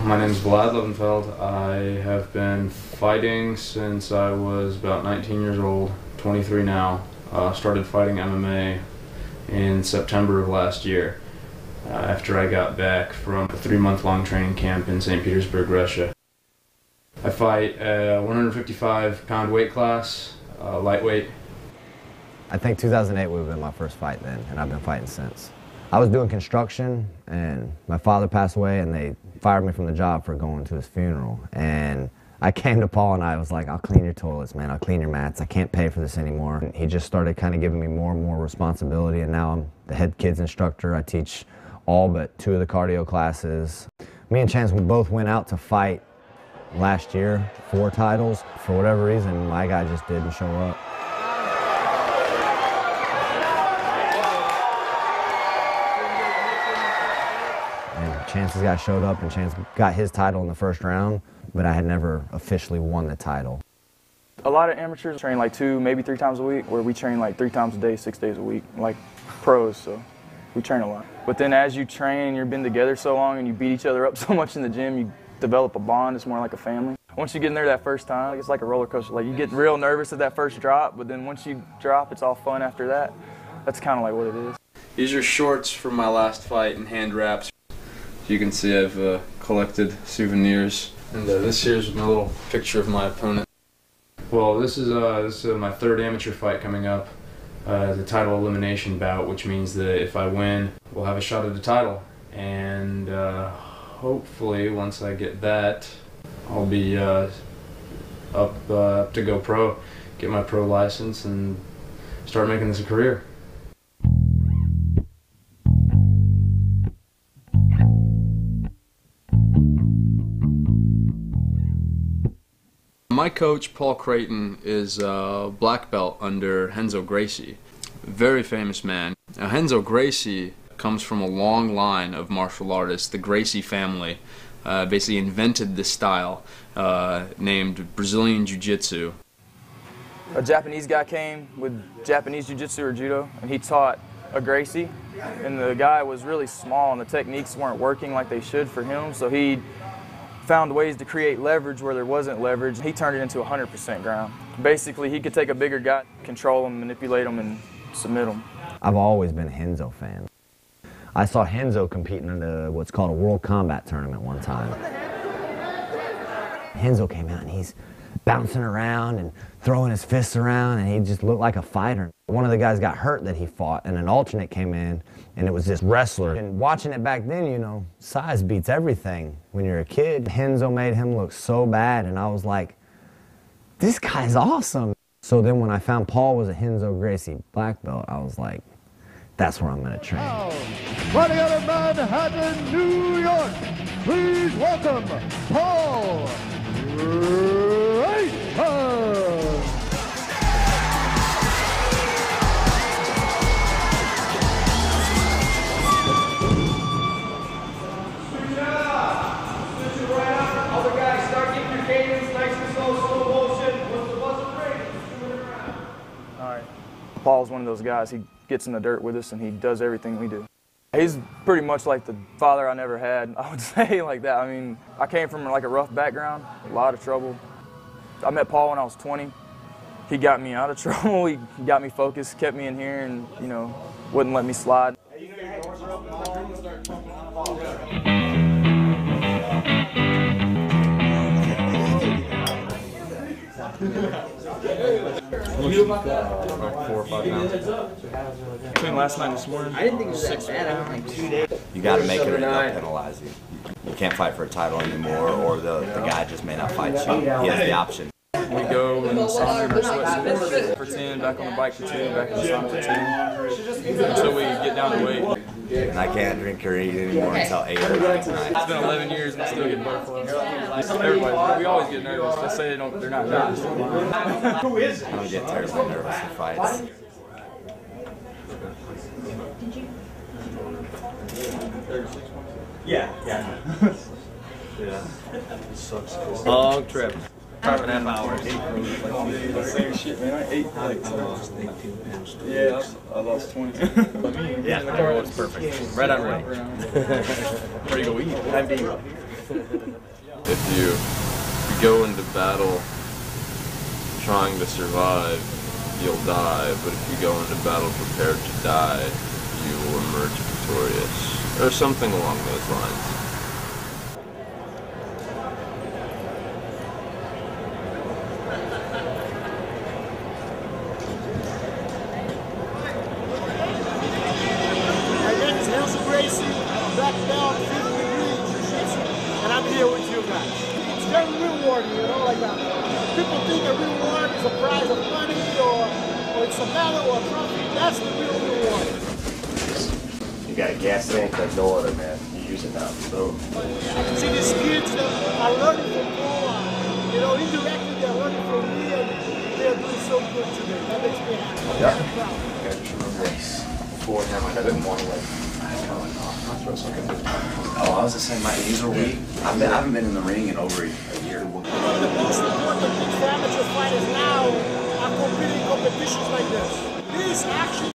My name is Vlad Levenfeld. I have been fighting since I was about 19 years old, 23 now. Started fighting MMA in September of last year after I got back from a 3-month-long training camp in St. Petersburg, Russia. I fight a 155-pound weight class, lightweight. I think 2008 would have been my first fight then, and I've been fighting since. I was doing construction, and my father passed away, and they fired me from the job for going to his funeral. And I came to Paul and I was like, I'll clean your toilets, man. I'll clean your mats. I can't pay for this anymore. And he just started kind of giving me more and more responsibility, and now I'm the head kids instructor. I teach all but 2 of the cardio classes. Me and Chance, we both went out to fight last year, 4 titles. For whatever reason, my guy just didn't show up. Chance's guy showed up, and Chance got his title in the first round, but I had never officially won the title. A lot of amateurs train like 2, maybe 3 times a week, where we train like 3 times a day, 6 days a week, like pros, so we train a lot. But then as you train and you've been together so long and you beat each other up so much in the gym, you develop a bond. It's more like a family. Once you get in there that first time, it's like a roller coaster. Like, you get real nervous at that first drop, but then once you drop, it's all fun after that. That's kind of like what it is. These are shorts from my last fight and hand wraps. You can see I've collected souvenirs, and this here's my little picture of my opponent. Well, this is my 3rd amateur fight coming up, the title elimination bout, which means that if I win, we'll have a shot at the title. And hopefully, once I get that, I'll be up to go pro, get my pro license, and start making this a career. My coach, Paul Creighton, is a black belt under Renzo Gracie. Very famous man. Now, Renzo Gracie comes from a long line of martial artists. The Gracie family basically invented this style named Brazilian Jiu-jitsu. A Japanese guy came with Japanese Jiu-jitsu or judo, and he taught a Gracie. And the guy was really small, and the techniques weren't working like they should for him, so he found ways to create leverage where there wasn't leverage. He turned it into 100% ground. Basically, he could take a bigger guy, control him, manipulate him, and submit him. I've always been a Renzo fan. I saw Renzo competing in what's called a World Combat Tournament one time. Renzo came out and he's bouncing around and throwing his fists around, and he just looked like a fighter. One of the guys got hurt that he fought, and an alternate came in, and it was this wrestler. And watching it back then, you know, size beats everything when you're a kid. Renzo made him look so bad, and I was like, this guy's awesome. So then when I found Paul was a Renzo Gracie black belt, I was like, that's where I'm going to train. Now, fighting out of Manhattan, New York, please welcome Paul Creighton. Paul's one of those guys. He gets in the dirt with us, and he does everything we do. He's pretty much like the father I never had, I would say, like that. I mean, I came from like a rough background, a lot of trouble. I met Paul when I was 20. He got me out of trouble. He got me focused, kept me in here, and, you know, wouldn't let me slide. Like 4 or 5 pounds. Between last night and this morning, I didn't think it was that bad. I think 2 days. You got to make it or they'll penalize you. You can't fight for a title anymore, or the guy just may not fight you. He has the option. We go in the sauna in our sweatsuits for 10, back on the bike for 10, back in the sauna for 10, until we get down to weight. And I can't drink or eat anymore until 8 or 9 tonight. It's been 11 years and I still get butterflies. Everybody, we always get nervous. They say they're not nervous. Who is it? I don't get terribly nervous in fights. Yeah. Yeah. It sucks. Long trip. 5.5 hours. Same shit, man. I ate like 18 pounds. Yeah, I lost 20. Yeah, the car was perfect. Right on right. Ready to go eat. I'm being If you go into battle trying to survive, you'll die, but if you go into battle prepared to die, you will emerge victorious, or something along those lines. Black belt, 50 degrees, Jiu-jitsu, and I'm here with you guys. It's very rewarding, you know, like people think a reward is a prize of money or it's a medal or a trophy. That's the real reward. You got a gas tank like no other, man. You use it now. Boom. I can see these kids that are learning from Paul. You know, indirectly they're learning from me and they're doing so good today. That makes me happy. Yeah. I'm proud. I just remember beforehand, like I didn't want to Oh, I was the same. My knees are weak. I haven't been in the ring in over a year. One of the most important things for amateur fighters now are competing competitions like this. This actually